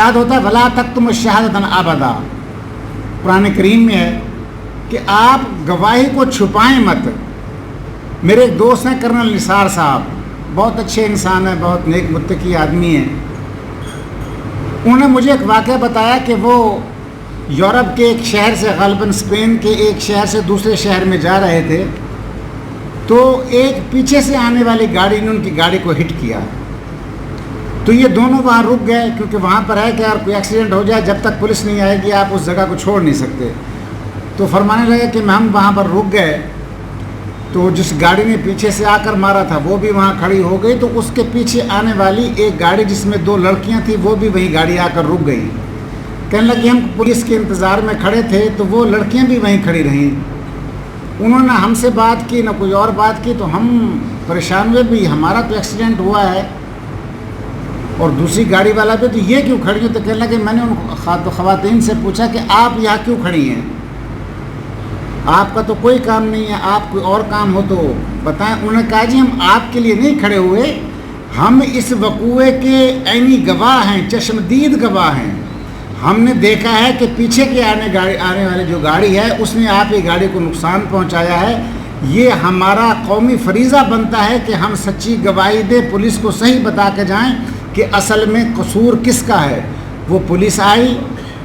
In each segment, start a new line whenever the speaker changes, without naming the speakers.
ارشاد ہوتا ہے ولا تکتم الشہادۃ ابدا، قرآن کریم میں ہے کہ آپ گواہی کو چھپائیں مت۔ میرے ایک دوست ہیں کرنل نثار صاحب، بہت اچھے انسان ہیں، بہت نیک متقی آدمی ہیں۔ انہوں نے مجھے ایک واقعہ بتایا کہ وہ یورپ کے ایک شہر سے، غالباً اسپین کے ایک شہر سے دوسرے شہر میں جا رہے تھے، تو ایک پیچھے سے آنے والی گاڑی نے ان کی گاڑی کو ہٹ کیا۔ تو یہ دونوں وہاں رک گئے، کیونکہ وہاں پر ہے کہ اگر کوئی ایکسیڈنٹ ہو جائے جب تک پولیس نہیں آئے گی آپ اس جگہ کو چھوڑ نہیں سکتے۔ تو فرمانے لگے کہ ہم وہاں پر رک گئے، تو جس گاڑی نے پیچھے سے آ کر مارا تھا وہ بھی وہاں کھڑی ہو گئی، تو اس کے پیچھے آنے والی ایک گاڑی جس میں 2 لڑکیاں تھیں وہ بھی وہیں گاڑی آ کر رک گئی۔ کہنے لگے ہم پولیس کے انتظار میں کھڑے تھے تو وہ لڑکیاں بھی وہیں کھڑی رہیں۔ انہوں نے ہم سے بات کی نہ کوئی اور بات کی، تو ہم پریشان ہوئے بھی ہمارا تو ایکسیڈنٹ ہوا ہے اور دوسری گاڑی والا بھی، تو یہ کیوں کھڑی ہو؟ تو کہنے لگے میں نے ان خواتین سے پوچھا کہ آپ یہاں کیوں کھڑی ہیں، آپ کا تو کوئی کام نہیں ہے، آپ کوئی اور کام ہو تو بتائیں۔ انہوں نے کہا جی ہم آپ کے لیے نہیں کھڑے ہوئے، ہم اس وقوعے کے عینی گواہ ہیں، چشمدید گواہ ہیں۔ ہم نے دیکھا ہے کہ پیچھے کے آنے والی جو گاڑی ہے اس نے آپ کی گاڑی کو نقصان پہنچایا ہے۔ یہ ہمارا قومی فریضہ بنتا ہے کہ ہم سچی گواہی دیں، پولیس کو صحیح بتا کے جائیں کہ اصل میں قصور کس کا ہے۔ وہ پولیس آئی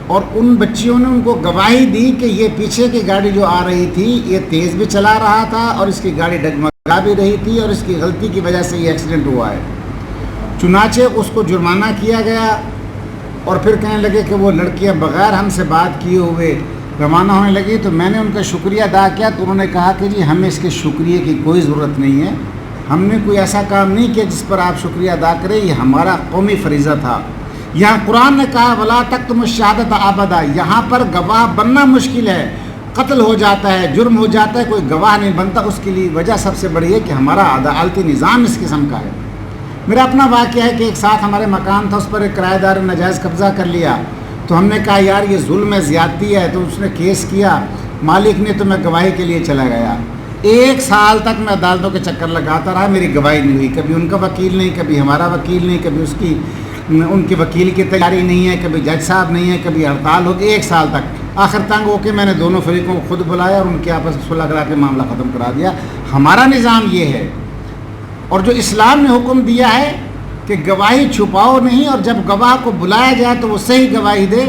اور ان بچیوں نے ان کو گواہی دی کہ یہ پیچھے کی گاڑی جو آ رہی تھی یہ تیز بھی چلا رہا تھا اور اس کی گاڑی ڈگمگا بھی رہی تھی اور اس کی غلطی کی وجہ سے یہ ایکسیڈنٹ ہوا ہے۔ چنانچہ اس کو جرمانہ کیا گیا اور پھر کہنے لگے کہ وہ لڑکیاں بغیر ہم سے بات کیے ہوئے روانہ ہونے لگی، تو میں نے ان کا شکریہ ادا کیا، تو انہوں نے کہا کہ جی ہمیں اس کے شکریہ کی کوئی ضرورت نہیں ہے، ہم نے کوئی ایسا کام نہیں کیا جس پر آپ شکریہ ادا کریں، یہ ہمارا قومی فریضہ تھا۔ یہاں قرآن نے کہا ولا تکتم الشہادۃ ابدا، یہاں پر گواہ بننا مشکل ہے، قتل ہو جاتا ہے، جرم ہو جاتا ہے، کوئی گواہ نہیں بنتا۔ اس کے لیے وجہ سب سے بڑی ہے کہ ہمارا عدالتی نظام اس قسم کا ہے۔ میرا اپنا واقعہ ہے کہ ایک ساتھ ہمارے مکان تھا، اس پر ایک کرایہ دار نے ناجائز قبضہ کر لیا، تو ہم نے کہا یار یہ ظلم ہے، زیادتی ہے، تو اس نے کیس کیا، مالک نے، تو میں گواہی کے لیے چلا گیا۔ 1 سال تک میں عدالتوں کے چکر لگاتا رہا، میری گواہی نہیں ہوئی، کبھی ان کا وکیل نہیں، کبھی ہمارا وکیل نہیں، کبھی ان کے وکیل کی تیاری نہیں ہے، کبھی جج صاحب نہیں ہے، کبھی ہڑتال ہو گئی 1 سال تک۔ آخر تنگ ہو کے میں نے دونوں فریقوں کو خود بلایا اور ان کے آپس میں صلح کرا کے معاملہ ختم کرا دیا۔ ہمارا نظام یہ ہے، اور جو اسلام نے حکم دیا ہے کہ گواہی چھپاؤ نہیں، اور جب گواہ کو بلایا جائے تو وہ صحیح گواہی دے،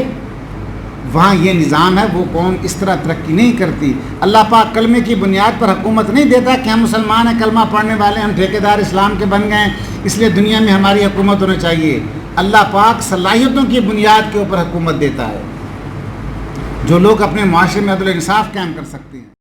وہاں یہ نظام ہے۔ وہ قوم اس طرح ترقی نہیں کرتی۔ اللہ پاک کلمے کی بنیاد پر حکومت نہیں دیتا کہ ہم مسلمان ہیں، کلمہ پڑھنے والے، ہم ٹھیکیدار اسلام کے بن گئے ہیں اس لیے دنیا میں ہماری حکومت ہونا چاہیے۔ اللہ پاک صلاحیتوں کی بنیاد کے اوپر حکومت دیتا ہے، جو لوگ اپنے معاشرے میں عدل و انصاف قائم کر سکتے ہیں۔